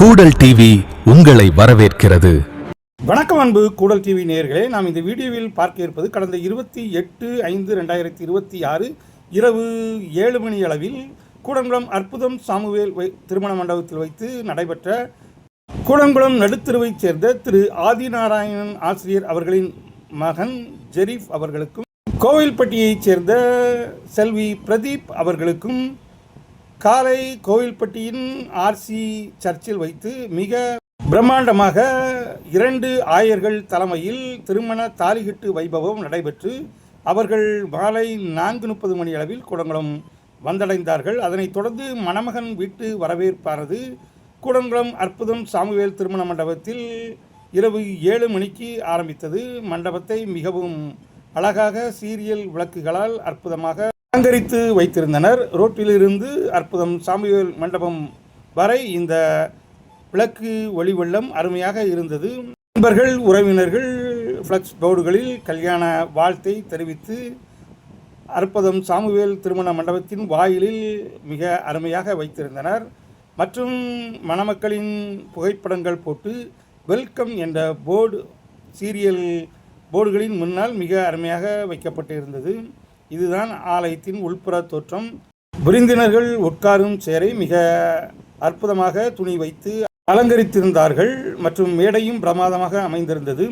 கூடல் TV உங்களை வரவேற்கிறது. வணக்கம் அன்பு கூடல் டிவி நேயர்களே, நாம் இந்த வீடியோவில் பார்க்க இருப்பது கடந்த 28/5/2026 இரவு 7 மணி அளவில் கூடங்குளம் அற்புதம் சாமுவேல் திருமண மண்டபத்தில் வைத்து நடைபெற்ற கூடங்குளம் நடுத்தெருவைச் சேர்ந்த திரு ஆதிநாராயணன் ஆசிரியர் அவர்களின் மகன் ஜெரீஃப் அவர்களுக்கும், கோவில்பட்டியைச் சேர்ந்த செல்வி பிரதீப் அவர்களுக்கும் காலை கோவில்பட்டியின் ஆர்சி சர்ச்சில் வைத்து மிக பிரம்மாண்டமாக 2 ஆயர்கள் தலைமையில் திருமண தாலிகட்டு வைபவம் நடைபெற்று அவர்கள் மாலை 4:30 மணி அளவில் கூடங்குளம் வந்தடைந்தார்கள். அதனைத் தொடர்ந்து மணமகன் வீட்டு வரவேற்பானது கூடங்குளம் அற்புதம் சாமுவேல் திருமண மண்டபத்தில் இரவு 7 மணிக்கு ஆரம்பித்தது. மண்டபத்தை மிகவும் அழகாக சீரியல் விளக்குகளால் அற்புதமாக அலங்கரித்து வைத்திருந்தனர். ரோட்டிலிருந்து அற்புதம் சாமுவேல் மண்டபம் வரை இந்த விளக்கு ஒளி வெள்ளம் அருமையாக இருந்தது. நண்பர்கள், உறவினர்கள் ஃப்ளக்ஸ் போர்டுகளில் கல்யாண வாழ்த்தை தெரிவித்து அற்புதம் சாமுவேல் திருமண மண்டபத்தின் வாயிலில் மிக அருமையாக வைத்திருந்தனர். மற்றும் மணமக்களின் புகைப்படங்கள் போட்டு வெல்கம் என்ற போர்டு சீரியல் போர்டுகளின் முன்னால் மிக அருமையாக வைக்கப்பட்டு இருந்தது. இதுதான் ஆலயத்தின் உள்புற தோற்றம். விருந்தினர்கள் உட்காரும் சேரை மிக அற்புதமாக துணி வைத்து அலங்கரித்திருந்தார்கள். மற்றும் மேடையும் பிரமாதமாக அமைந்திருந்தது.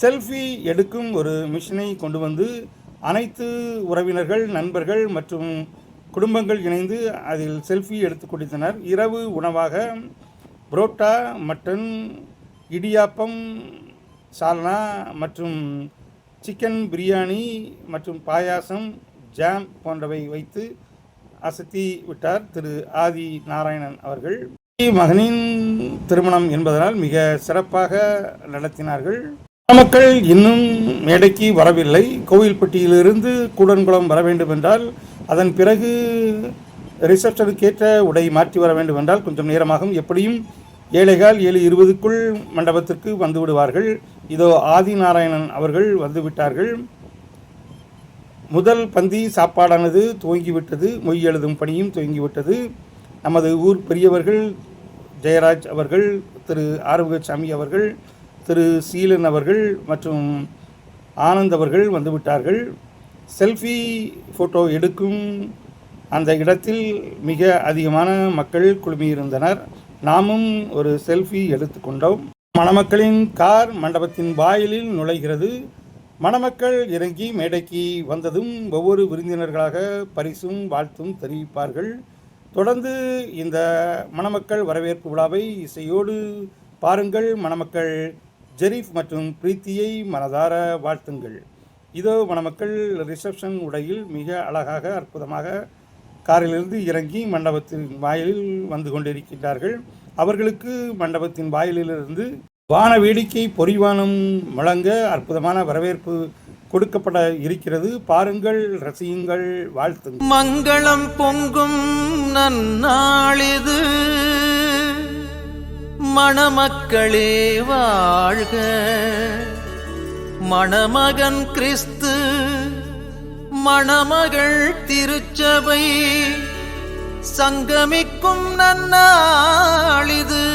செல்ஃபி எடுக்கும் ஒரு மிஷினை கொண்டு வந்து அனைத்து உறவினர்கள், நண்பர்கள் மற்றும் குடும்பங்கள் இணைந்து அதில் செல்ஃபி எடுத்து கொடுத்தனர். இரவு உணவாக புரோட்டா, மட்டன், இடியாப்பம், சால்னா மற்றும் சிக்கன் பிரியாணி மற்றும் பாயாசம், ஜாம் போன்றவை வைத்து அசத்தி விட்டார் திரு ஆதி நாராயணன் அவர்கள். மகனின் திருமணம் என்பதனால் மிக சிறப்பாக நடத்தினார்கள். மக்கள் இன்னும் மேடைக்கு வரவில்லை. கோவில்பட்டியிலிருந்து கூடன்குளம் வர வேண்டும் என்றால், அதன் பிறகு ரிசப்ஷனுக்கேற்ற உடை மாற்றி வர வேண்டும் என்றால் கொஞ்சம் நேரமாகும். எப்படியும் 7:15 மண்டபத்திற்கு வந்து விடுவார்கள். இதோ ஆதி நாராயணன் அவர்கள் வந்துவிட்டார்கள். முதல் பந்தி சாப்பாடானது துவங்கிவிட்டது. மொய் எழுதும் பணியும் துவங்கிவிட்டது. நமது ஊர் பெரியவர்கள் ஜெயராஜ் அவர்கள், திரு ஆறுமுகசாமி அவர்கள், திரு சீலன் அவர்கள் மற்றும் ஆனந்த் அவர்கள் வந்துவிட்டார்கள். செல்ஃபி ஃபோட்டோ எடுக்கும் அந்த இடத்தில் மிக அதிகமான மக்கள் குழுமியிருந்தனர். நாமும் ஒரு செல்ஃபி எடுத்துக்கொண்டோம். மணமக்களின் கார் மண்டபத்தின் வாயிலில் நுழைகிறது. மணமக்கள் இறங்கி மேடைக்கு வந்ததும் ஒவ்வொரு விருந்தினர்களாக பரிசும் வாழ்த்தும் தெரிவிப்பார்கள். தொடர்ந்து இந்த மணமக்கள் வரவேற்பு விழாவை இசையோடு பாருங்கள். மணமக்கள் ஜெரீஃப் மற்றும் பிரீத்தியை மனதார வாழ்த்துங்கள். இதோ மணமக்கள் ரிசப்ஷன் உடையில் மிக அழகாக அற்புதமாக காரிலிருந்து இறங்கி மண்டபத்தின் வாயிலில் வந்து கொண்டிருக்கின்றார்கள். அவர்களுக்கு மண்டபத்தின் வாயிலிலிருந்து வான வேடிக்கை பொறிவானம் முழங்க அற்புதமான வரவேற்பு கொடுக்கப்பட இருக்கிறது. பாருங்கள், ரசியுங்கள், வாழ்த்துங்கள். மங்களம் பொங்கும் நன்னாளிது, மணமக்களே வாழ்க. மணமகன் கிறிஸ்து, மணமகள் திருச்சபை சங்கமிக்கும் நன்னாளிது.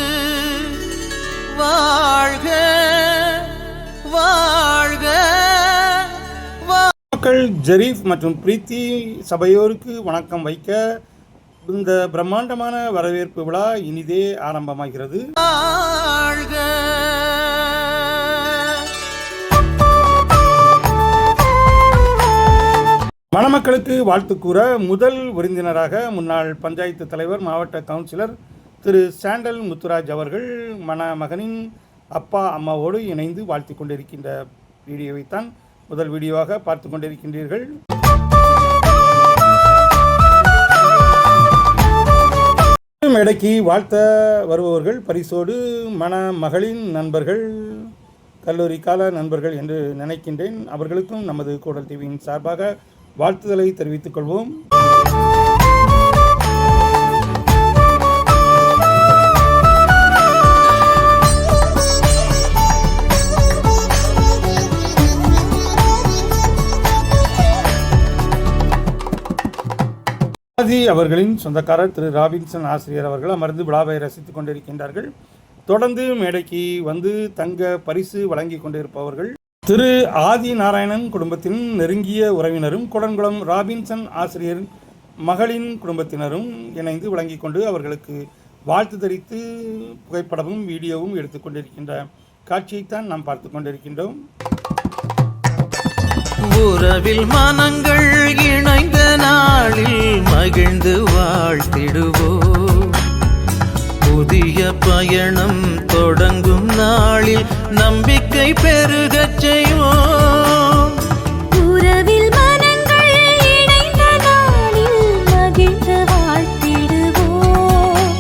வாழ்க வாழ்க. மக்கள் ஜெரீஃப் மற்றும் பிரீத்தி சபையோருக்கு வணக்கம் வைக்க இந்த பிரம்மாண்டமான வரவேற்பு விழா இனிதே ஆரம்பமாகிறது. வாழ்க. மணமக்களுக்கு வாழ்த்து கூற முதல் விருந்தினராக முன்னாள் பஞ்சாயத்து தலைவர், மாவட்ட கவுன்சிலர் திரு சாண்டல் முத்துராஜ் அவர்கள் மணமகனின் அப்பா அம்மாவோடு இணைந்து வாழ்த்தி கொண்டிருக்கின்ற வீடியோவைத்தான் முதல் வீடியோவாக பார்த்து கொண்டிருக்கின்றீர்கள். மேடைக்கு வாழ்த்த வருபவர்கள் பரிசோடு மணமகளின் நண்பர்கள், கல்லூரி கால நண்பர்கள் என்று நினைக்கின்றேன். அவர்களுக்கும் நமது கூடல் டிவியின் சார்பாக வாழ்த்துதலை தெரிவித்துக் கொள்வோம். ஆதி அவர்களின் சொந்தக்காரர் திரு ராபின்சன் ஆசிரியர் அவர்கள் அமர்ந்து விழாவை ரசித்துக் கொண்டிருக்கின்றார்கள். தொடர்ந்து மேடைக்கு வந்து தங்க பரிசு வழங்கி கொண்டிருப்பவர்கள் திரு ஆதி நாராயணன் குடும்பத்தின் நெருங்கிய உறவினரும் குடன்குளம் ராபின்சன் ஆசிரியர் மகளின் குடும்பத்தினரும் இணைந்து வழங்கி கொண்டு அவர்களுக்கு வாழ்த்து தெரிவித்து புகைப்படமும் வீடியோவும் எடுத்துக்கொண்டிருக்கின்ற காட்சியைத்தான் நாம் பார்த்து கொண்டிருக்கின்றோம். உறவில் மனங்கள் இணைந்த நாளில் மகிழ்ந்து வாழ்த்திடுவோம். புதிய பயணம் தொடங்கும் நாளில் நம்பிக்கை பெருகச் செய்வோம். உறவில் மனங்கள் இணைந்த நாளில் மகிழ்ந்து வாழ்த்திடுவோம்.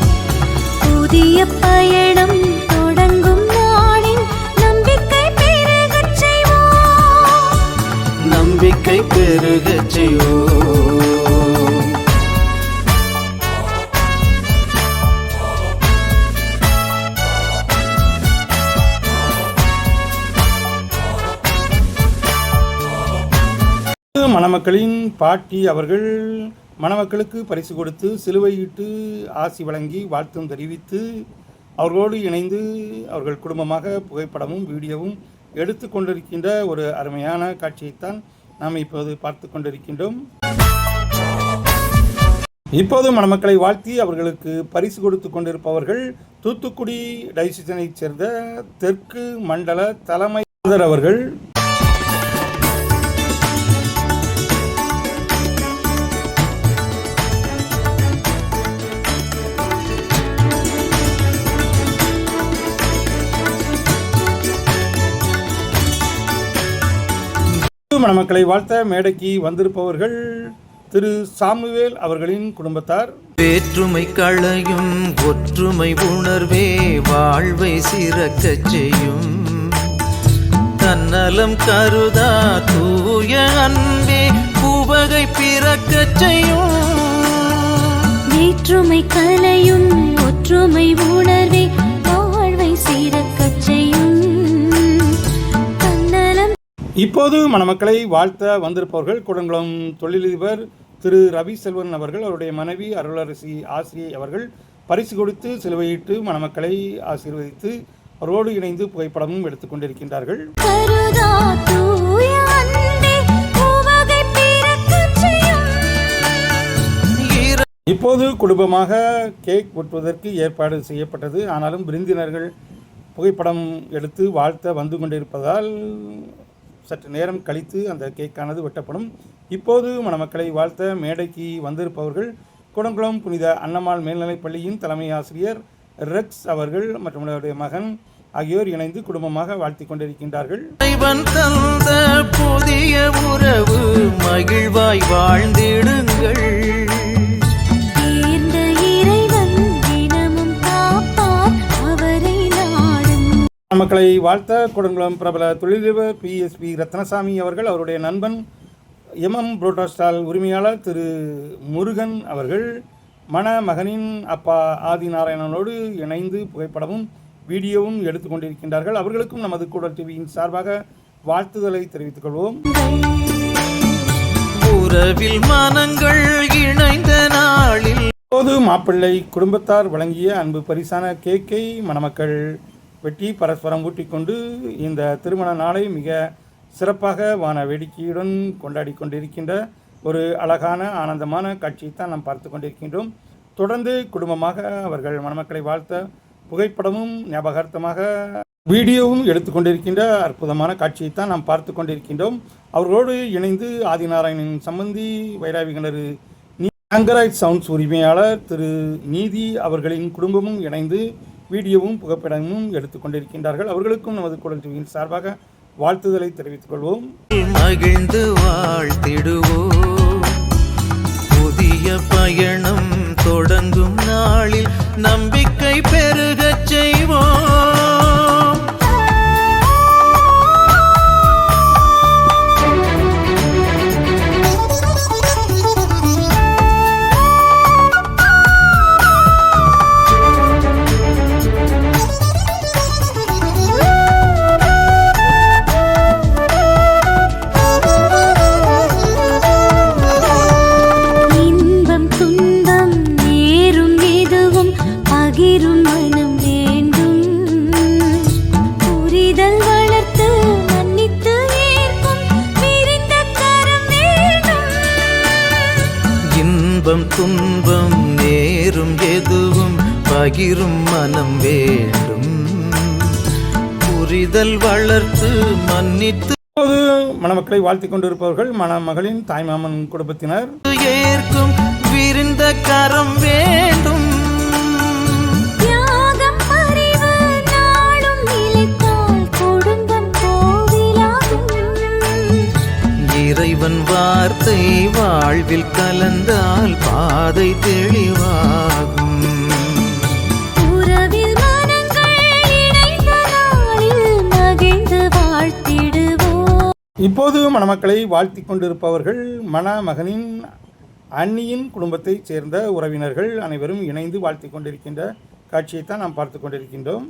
புதிய பயணம் தொடங்கும் நாளில் நம்பிக்கை பெருகச் செய்வோம். நம்பிக்கை பெருகச் செய்வோம். மணமக்களின் பாட்டி அவர்கள் மணமக்களுக்கு பரிசு கொடுத்து சிலுவையிட்டு ஆசி வழங்கி வாழ்த்தும் தெரிவித்து அவர்களோடு இணைந்து அவர்கள் குடும்பமாக புகைப்படமும் வீடியோவும் எடுத்து கொண்டிருக்கின்ற ஒரு அருமையான காட்சியைத்தான் நாம் இப்போது பார்த்து கொண்டிருக்கின்றோம். இப்போது மணமக்களை வாழ்த்தி அவர்களுக்கு பரிசு கொடுத்து கொண்டிருப்பவர்கள் தூத்துக்குடி டைசிஷனைச் சேர்ந்த தெற்கு மண்டல தலைமை அவர்கள். மணமக்களை வாழ்த்த மேடைக்கு வந்திருப்பவர்கள் திரு சாமுவேல் அவர்களின் குடும்பத்தார். வேற்றுமை களையும் ஒற்றுமை உணர்வே வாழ்வை சிறக்கச் செய்யும். தன்னலம் கருதா தூய அன்பே உவகை பிறக்கச் செய்யும். வேற்றுமை களையும் ஒற்றுமை உணர்வே வாழ்வை சிறக்கச் செய்யும். இப்போது மணமக்களை வாழ்த்த வந்திருப்பவர்கள் குடங்குளம் தொழிலதிபர் திரு ரவி செல்வன் அவர்கள், அவருடைய மனைவி அருளரசி ஆசிரியை அவர்கள் பரிசு கொடுத்து சிலுவையிட்டு மணமக்களை ஆசீர்வதித்து அவரோடு இணைந்து புகைப்படமும் எடுத்துக் கொண்டிருக்கின்றார்கள். இப்போது குடும்பமாக கேக் வெட்டுவதற்கு ஏற்பாடு செய்யப்பட்டது. ஆனாலும் விருந்தினர்கள் புகைப்படம் எடுத்து வாழ்த்த வந்து கொண்டிருப்பதால் சற்று நேரம் கழித்து அந்த கேக்கானது வெட்டப்படும். இப்போது மணமக்களை வாழ்த்த மேடைக்கு வந்திருப்பவர்கள் குடங்குளம் புனித அன்னம்மாள் மேல்நிலைப் பள்ளியின் தலைமை ஆசிரியர் ரெக்ஸ் அவர்கள் மற்றும் அவருடைய மகன் ஆகியோர் இணைந்து குடும்பமாக வாழ்த்தி கொண்டிருக்கின்றார்கள். புதிய உறவு மகிழ்வாய் வாழ்ந்திடுங்கள். மக்களை வாழ்த்த குடங்குளம் பிரபல தொழிலதிபர் PSP ரத்னசாமி அவர்கள், அவருடைய நண்பன் புரோட்டோஸ்டால் உரிமையாளர் திரு முருகன் அவர்கள் மணமகனின் அப்பா ஆதி நாராயணனோடு இணைந்து புகைப்படமும் வீடியோவும் எடுத்துக் கொண்டிருக்கின்றார்கள். அவர்களுக்கும் நமது கூடல் டிவியின் சார்பாக வாழ்த்துதலை தெரிவித்துக் கொள்வோம். உறவில் மனங்கள் இணைந்த நாளில் இப்போது மாப்பிள்ளை குடும்பத்தார் வழங்கிய அன்பு பரிசான கேக்கை மணமக்கள் வெட்டி பரஸ்பரம் ஊட்டிக்கொண்டு இந்த திருமண நாளை மிக சிறப்பாக வான வேடிக்கையுடன் கொண்டாடி கொண்டிருக்கின்ற ஒரு அழகான ஆனந்தமான காட்சியைத்தான் நாம் பார்த்து கொண்டிருக்கின்றோம். தொடர்ந்து குடும்பமாக அவர்கள் மணமக்களை வாழ்த்த புகைப்படமும் ஞாபகார்த்தமாக வீடியோவும் எடுத்துக்கொண்டிருக்கின்ற அற்புதமான காட்சியைத்தான் நாம் பார்த்து கொண்டிருக்கின்றோம். அவர்களோடு இணைந்து ஆதிநாராயணன் சம்பந்தி வைராவி கிணறு ஆங்கராய்ட் சவுண்ட்ஸ் உரிமையாளர் திரு நீதி அவர்களின் குடும்பமும் இணைந்து வீடியோவும் புகைப்படமும் எடுத்துக் கொண்டிருக்கின்றார்கள். அவர்களுக்கும் நமது குடல் டிவியின் சார்பாக வாழ்த்துதலை தெரிவித்துக் கொள்வோம். மகிழ்ந்து வாழ்த்திடுவோம். புதிய பயணம் தொடங்கும் நாளில் நம்பிக்கை பெருகச் செய்வோம். துன்பம் மனம் வேண்டும். புரிதல் வளர்த்து மன்னித்து ஏற்கும் விரிந்த கரம் வேண்டும். இன்பம் துன்பம் நேரும் எதுவும் பகிரும் மனம் வேண்டும். புரிதல் வளர்த்து மன்னித்து இப்போது மணமக்களை வாழ்த்திக் கொண்டிருப்பவர்கள் மணமகளின் தாய்மாமன் குடும்பத்தினர். ஏற்கும் விரிந்த கரம் வேண்டும். தியாகம் அறிவு நாளும் நிலைத்தால் குடும்பம் கோவிலாகும். இறைவன் வார்த்தை வாழ்வில் கலந்தால் பாதை தெளிவாகும். உறவில் மனங்கள் இணைந்த நாளில் மகிழ்ந்து வாழ்த்திடுவோம். இப்போது மணமக்களை வாழ்த்திக் கொண்டிருப்பவர்கள் மணமகனின் அண்ணியின் குடும்பத்தைச் சேர்ந்த உறவினர்கள் அனைவரும் இணைந்து வாழ்த்திக் கொண்டிருக்கின்ற காட்சியைத்தான் நாம் பார்த்து கொண்டிருக்கின்றோம்.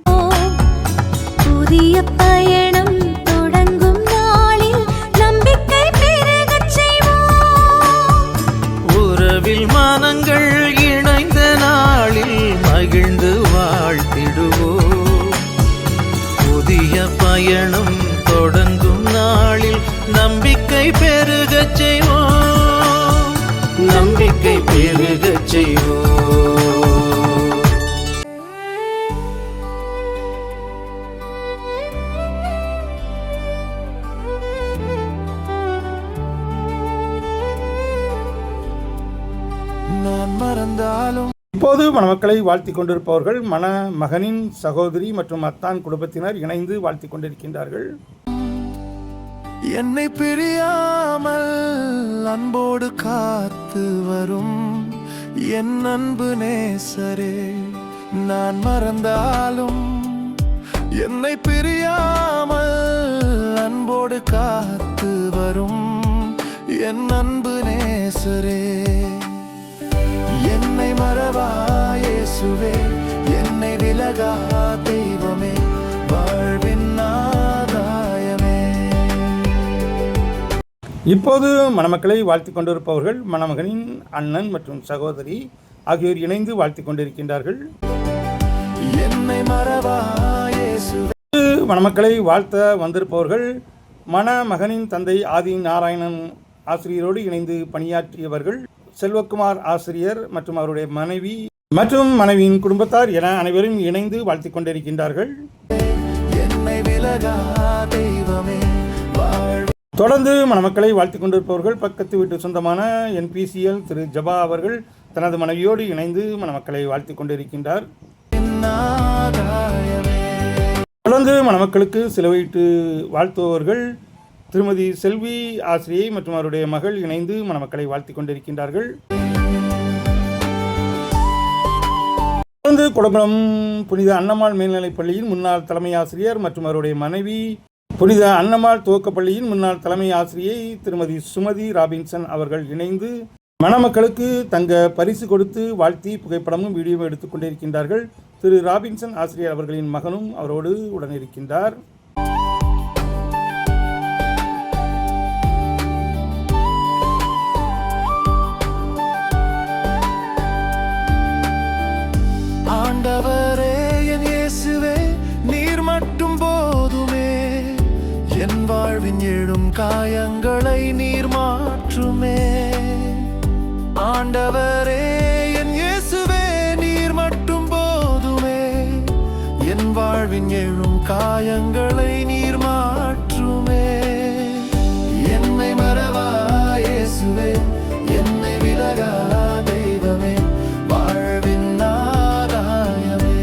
புதிய பயணம் தொடங்கும் நாளில் நம்பிக்கை பெருகச் செய்வோம். உறவில் மனங்கள் இணைந்த நாளில் மகிழ்ந்து வாழ்த்திடுவோம். புதிய பயணம் தொடங்கும் நாளில் நம்பிக்கை பெருகச் செய்வோம். நம்பிக்கை பெருகச் செய்வோம். நான் மறந்தாலும் இப்போது மணமக்களை வாழ்த்திக் கொண்டிருப்பவர்கள் மணமகனின் சகோதரி மற்றும் அத்தான் குடும்பத்தினர் இணைந்து வாழ்த்திக் கொண்டிருக்கின்றார்கள். என்னை பிரியாமல் அன்போடு காத்து வரும் என் அன்பு நேசரே. நான் மறந்தாலும் என்னை பிரியாமல் அன்போடு காத்து வரும் என் அன்பு நேசரே. என்னை மறவா இயேசுவே, என்னை விலகா தெய்வமே, வாழ்வின் ஆதாயமே. இப்போது மணமக்களை வாழ்த்திக் கொண்டிருப்பவர்கள் மணமகனின் அண்ணன் மற்றும் சகோதரி ஆகியோர் இணைந்து வாழ்த்திக் கொண்டிருக்கின்றார்கள். என்னை மறவா இயேசுவே. மணமக்களை வாழ்த்த வந்திருப்பவர்கள் மணமகனின் தந்தை ஆதி நாராயணன் ஆசிரியரோடு இணைந்து பணியாற்றியவர்கள் செல்வகுமார் ஆசிரியர் மற்றும் அவருடைய மனைவி மற்றும் மனைவியின் குடும்பத்தார் என அனைவரும் இணைந்து வாழ்த்திக் கொண்டிருக்கின்றார்கள். தொடர்ந்து மணமக்களை வாழ்த்திக் கொண்டிருப்பவர்கள் பக்கத்து வீட்டு சொந்தமான NPCL திரு ஜபா அவர்கள் தனது மனைவியோடு இணைந்து மணமக்களை வாழ்த்திக் கொண்டிருக்கின்றார். தொடர்ந்து மணமக்களுக்கு சிலுவையிட்டு வாழ்த்துபவர்கள் திருமதி செல்வி ஆசிரியை மற்றும் அவருடைய மகள் இணைந்து மணமக்களை வாழ்த்திக் கொண்டிருக்கின்றார்கள். தொடர்ந்து குடங்குளம் புனித அன்னம்மாள் மேல்நிலைப் பள்ளியின் முன்னாள் தலைமை ஆசிரியர் மற்றும் அவருடைய மனைவி புனித அன்னம்மாள் துவக்கப்பள்ளியின் முன்னாள் தலைமை ஆசிரியை திருமதி சுமதி ராபின்சன் அவர்கள் இணைந்து மணமக்களுக்கு தங்க பரிசு கொடுத்து வாழ்த்தி புகைப்படமும் வீடியோவும் எடுத்துக் கொண்டிருக்கின்றார்கள். திரு ராபின்சன் ஆசிரியர் அவர்களின் மகனும் அவரோடு உடனிருக்கின்றார். ஆண்டவரே என் இயேசுவே, நீர் மட்டும் போதுமே, என் வாழ்வின் எழும் காயங்களை நீர் மாற்றுமே. ஆண்டவரே என் இயேசுவே, நீர் மட்டும் போதுமே, என் வாழ்வின் எழும் காயங்களை நீர் மாற்றுமே. என்னை மறவா இயேசுவே, என்னை விலகா தெய்வமே, வாழ்வின் ஆதாயமே.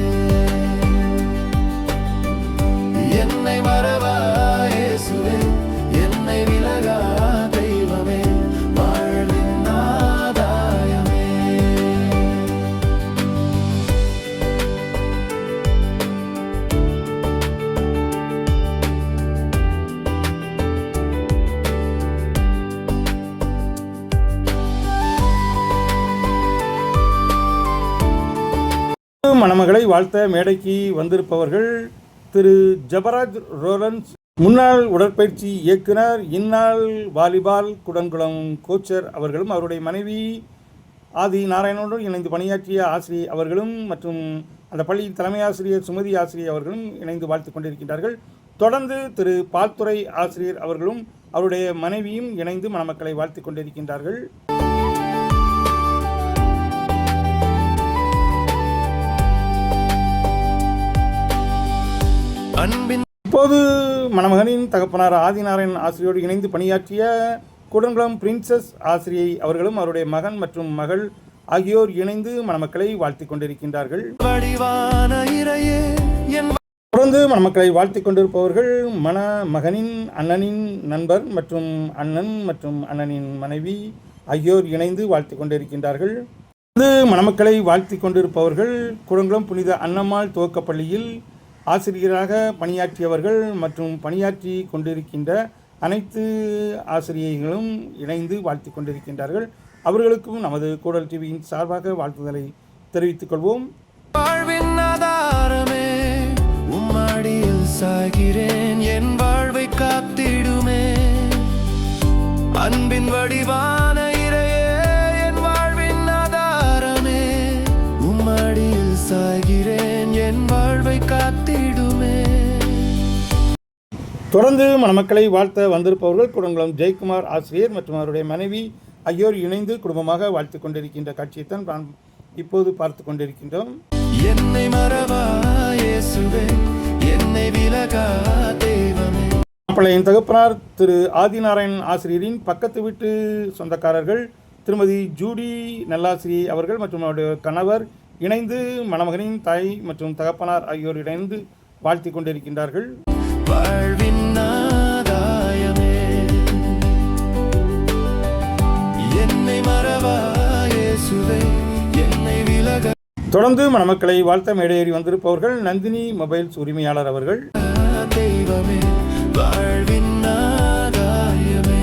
என்னை மறவா இயேசுவே, என்னை விலகா தெய்வமே, வாழ்வின் ஆதாயமே. மணமகளை வாழ்த்த மேடைக்கு வந்திருப்பவர்கள் திரு ஜபராஜ் ரோலன்ஸ், முன்னாள் உடற்பயிற்சி இயக்குனர், இந்நாள் வாலிபால் குடங்குளம் கோச்சர் அவர்களும் அவருடைய மனைவி ஆதி நாராயணனுடன் இணைந்து பணியாற்றிய ஆசிரியை அவர்களும் மற்றும் அந்த பள்ளியின் தலைமை ஆசிரியர் சுமதி ஆசிரியை அவர்களும் இணைந்து வாழ்த்து கொண்டிருக்கின்றார்கள். தொடர்ந்து திரு பால்துறை ஆசிரியர் அவர்களும் அவருடைய மனைவியும் இணைந்து மணமக்களை வாழ்த்து கொண்டிருக்கின்றார்கள். இப்போது மணமகனின் தகப்பனார் ஆதிநாராயணன் ஆசிரியோடு இணைந்து பணியாற்றிய கூடங்குளம் பிரின்சஸ் ஆசிரியை அவர்களும் அவருடைய மகன் மற்றும் மகள் ஆகியோர் இணைந்து மணமக்களை வாழ்த்திக் கொண்டிருக்கின்றார்கள். தொடர்ந்து மணமக்களை வாழ்த்திக் கொண்டிருப்பவர்கள் மணமகனின் அண்ணனின் நண்பர் மற்றும் அண்ணன் மற்றும் அண்ணனின் மனைவி ஆகியோர் இணைந்து வாழ்த்திக் கொண்டிருக்கின்றார்கள். மணமக்களை வாழ்த்திக் கொண்டிருப்பவர்கள் கூடங்குளம் புனித அன்னம்மாள் துவக்கப்பள்ளியில் ஆசிரியராக பணியாற்றியவர்கள் மற்றும் பணியாற்றி கொண்டிருக்கின்ற அனைத்து ஆசிரியர்களும் இணைந்து வாழ்த்தி கொண்டிருக்கின்றார்கள். அவர்களுக்கும் நமது கூடல் டிவியின் சார்பாக வாழ்த்துதலை தெரிவித்துக் கொள்வோம். வாழ்வின் ஆதாரமே உம்மாடியில் சாகிறேன், என் வாழ்வை காத்திடுமே. அன்பின் வடிவான இறையே, என் வாழ்வின் ஆதாரமே, உம்மாடியில் சாகிறேன், என் வாழ்வை காத்திடுமே. தொடர்ந்து மணமக்களை வாழ்த்த வந்திருப்பவர்கள் கூடங்குளம் ஜெயக்குமார் ஆசிரியர் மற்றும் அவருடைய மனைவி ஆகியோர் இணைந்து குடும்பமாக வாழ்த்து கொண்டிருக்கின்ற காட்சியைத்தான் நாம் இப்போது பார்த்து கொண்டிருக்கின்றோம். என்னை மறவா இயேசுவே, என்னை விலகா தெய்வமே. மாப்பிள்ளையின் தகப்பனார் திரு ஆதிநாராயணன் ஆசிரியரின் பக்கத்து வீட்டு சொந்தக்காரர்கள் திருமதி ஜூடி நல்லாசிரியை அவர்கள் மற்றும் அவருடைய கணவர் இணைந்து மணமகனின் தாய் மற்றும் தகப்பனார் ஆகியோர் இணைந்து வாழ்த்தி கொண்டிருக்கின்றார்கள். வாழ்வின் ஆதாயமே, என்னை மறவா இயேசுவே, என்னை விலக. தொடர்ந்து மணமக்களை வாழ்த்த மேடையேறி வந்திருப்பவர்கள் நந்தினி மொபைல்ஸ் உரிமையாளர் அவர்கள். தெய்வமே, வாழ்வின் ஆதாயமே.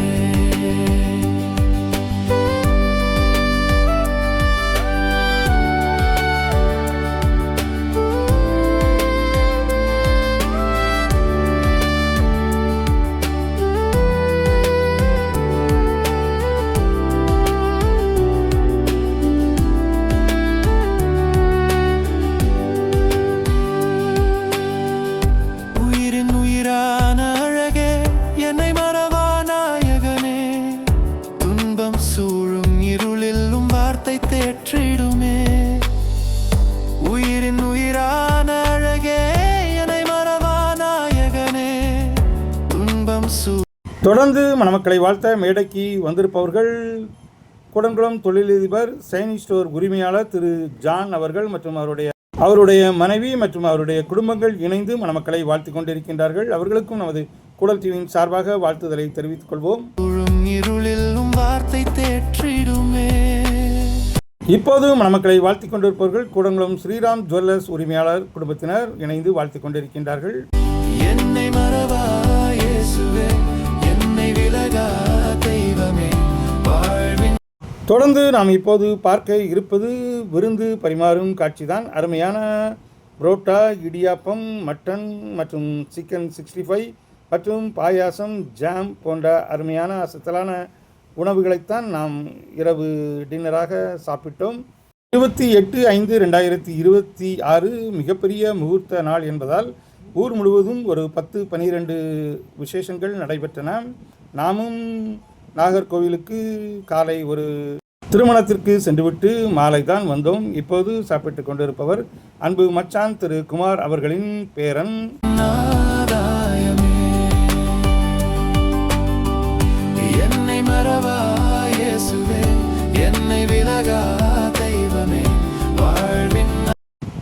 தேற்றிடுமே உயிரின் உயிரான அழகே, என்னை மறவா நாயகனே, துன்பம் தொடர்ந்து மணமக்களை வாழ்த்த மேடைக்கு வந்திருப்பவர்கள் கூடங்குளம் தொழிலதிபர் சைனி ஸ்டோர் உரிமையாளர் திரு ஜான் அவர்கள் மற்றும் அவருடைய மனைவி மற்றும் அவருடைய குடும்பங்கள் இணைந்து மணமக்களை வாழ்த்து கொண்டிருக்கின்றார்கள். அவர்களுக்கும் நமது கூடல் டிவியின் சார்பாக வாழ்த்துதலை தெரிவித்துக் கொள்வோம். இருளிலும் வார்த்தை தேற்றிடுமே. இப்போது மணமக்களை வாழ்த்திக் கொண்டிருப்பவர்கள் கூடங்குளம் ஸ்ரீராம் ஜுவல்லர்ஸ் உரிமையாளர் குடும்பத்தினர் இணைந்து வாழ்த்திக் கொண்டிருக்கின்றார்கள். என்னை மறவா இயேசுவே, என்னை விலகா தெய்வமே, வாழ்வின். தொடர்ந்து நாம் இப்போது பார்க்க இருப்பது விருந்து பரிமாறும் காட்சிதான். அருமையான புரோட்டா, இடியாப்பம், மட்டன் மற்றும் சிக்கன் 65 மற்றும் பாயாசம், ஜாம் போன்ற அருமையான அசத்தலான உணவுகளைத்தான் நாம் இரவு டின்னராக சாப்பிட்டோம். 28/5/2026 மிகப்பெரிய முகூர்த்த நாள் என்பதால் ஊர் முழுவதும் ஒரு 10-12 விசேஷங்கள் நடைபெற்றன. நாமும் நாகர்கோவிலுக்கு காலை ஒரு திருமணத்திற்கு சென்றுவிட்டு மாலை தான் வந்தோம். இப்போது சாப்பிட்டு கொண்டிருப்பவர் அன்பு மச்சான் திரு குமார் அவர்களின் பேரன்.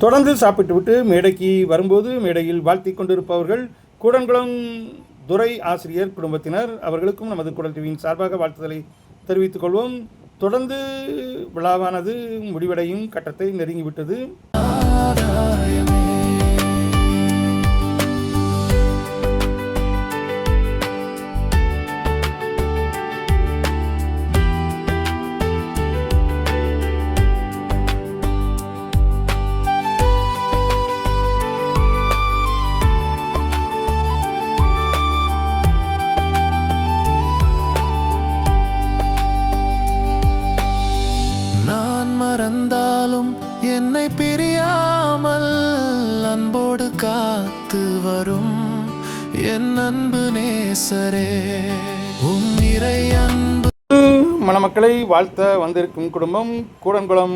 தொடர்ந்து சாப்பிட்டுவிட்டு மேடைக்கு வரும்போது மேடையில் வாழ்த்தி கொண்டிருப்பவர்கள் கூடங்குளம் துரை ஆசிரியர் குடும்பத்தினர். அவர்களுக்கும் நமது கூடல் டிவியின் சார்பாக வாழ்த்துதலை தெரிவித்துக் கொள்வோம். தொடர்ந்து விழாவானது முடிவடையும் கட்டத்தை நெருங்கிவிட்டது. நான் அன்போடு காத்து வரும் என் அன்பு நேசரே இறை அன்பு. மணமக்களை வாழ்த்த வந்திருக்கும் குடும்பம் கூடன்குளம்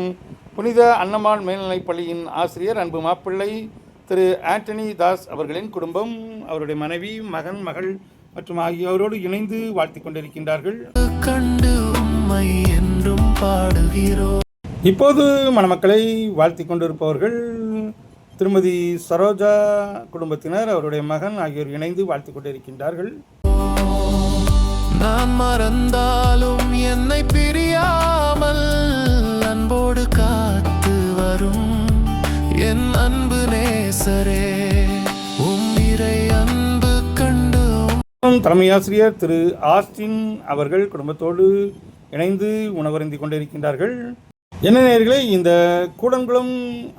புனித அன்னம்மாள் மேல்நிலைப் பள்ளியின் ஆசிரியர் அன்பு மாப்பிள்ளை திரு ஆண்டனி தாஸ் அவர்களின் குடும்பம், அவருடைய மனைவி, மகன், மகள் மற்றும் ஆகியோரோடு இணைந்து வாழ்த்திக் கொண்டிருக்கின்றார்கள். கண்டு உம்மை என்றும் பாடுகிறோம். இப்போது மணமக்களை வாழ்த்தி கொண்டிருப்பவர்கள் திருமதி சரோஜா குடும்பத்தினர், அவருடைய மகன் ஆகியோர் இணைந்து வாழ்த்திக் கொண்டிருக்கின்றார்கள். நான் மறந்தாலும் என்னை பிரியாமல் அன்போடு காத்து வரும் என் அன்பு நேசரே இறை அன்பு கண்டு. தலைமையாசிரியர் திரு ஆஸ்டின் அவர்கள் குடும்பத்தோடு இணைந்து உணவருந்தி கொண்டிருக்கின்றார்கள். என்ன நேயர்களே, இந்த கூடன்குளம்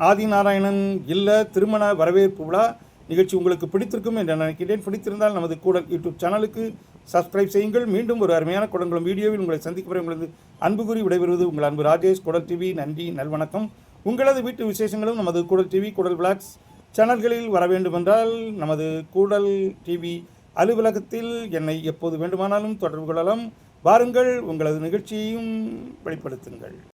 ஆதிநாராயணன் இல்ல திருமண வரவேற்பு விழா நிகழ்ச்சி உங்களுக்கு பிடித்திருக்கும் என்று நினைக்கிறேன். பிடித்திருந்தால் நமது கூடல் யூடியூப் சேனலுக்கு சப்ஸ்கிரைப் செய்யுங்கள். மீண்டும் ஒரு அருமையான கூடன்குளம் வீடியோவில் உங்களை சந்திக்கும் வரை உங்களது அன்பு கூறி விடைபெறுவது உங்கள் அன்பு ராஜேஷ். கூடல் டிவி. நன்றி, நல்வணக்கம். உங்களது வீட்டு விசேஷங்களும் நமது கூடல் டிவி, கூடல் விளாக்ஸ் சேனல்களில் வர வேண்டுமென்றால் நமது கூடல் டிவி அலுவலகத்தில் என்னை எப்போது வேண்டுமானாலும் தொடர்பு கொள்ளலாம். வாருங்கள், உங்களது நிகழ்ச்சியையும் வெளிப்படுத்துங்கள்.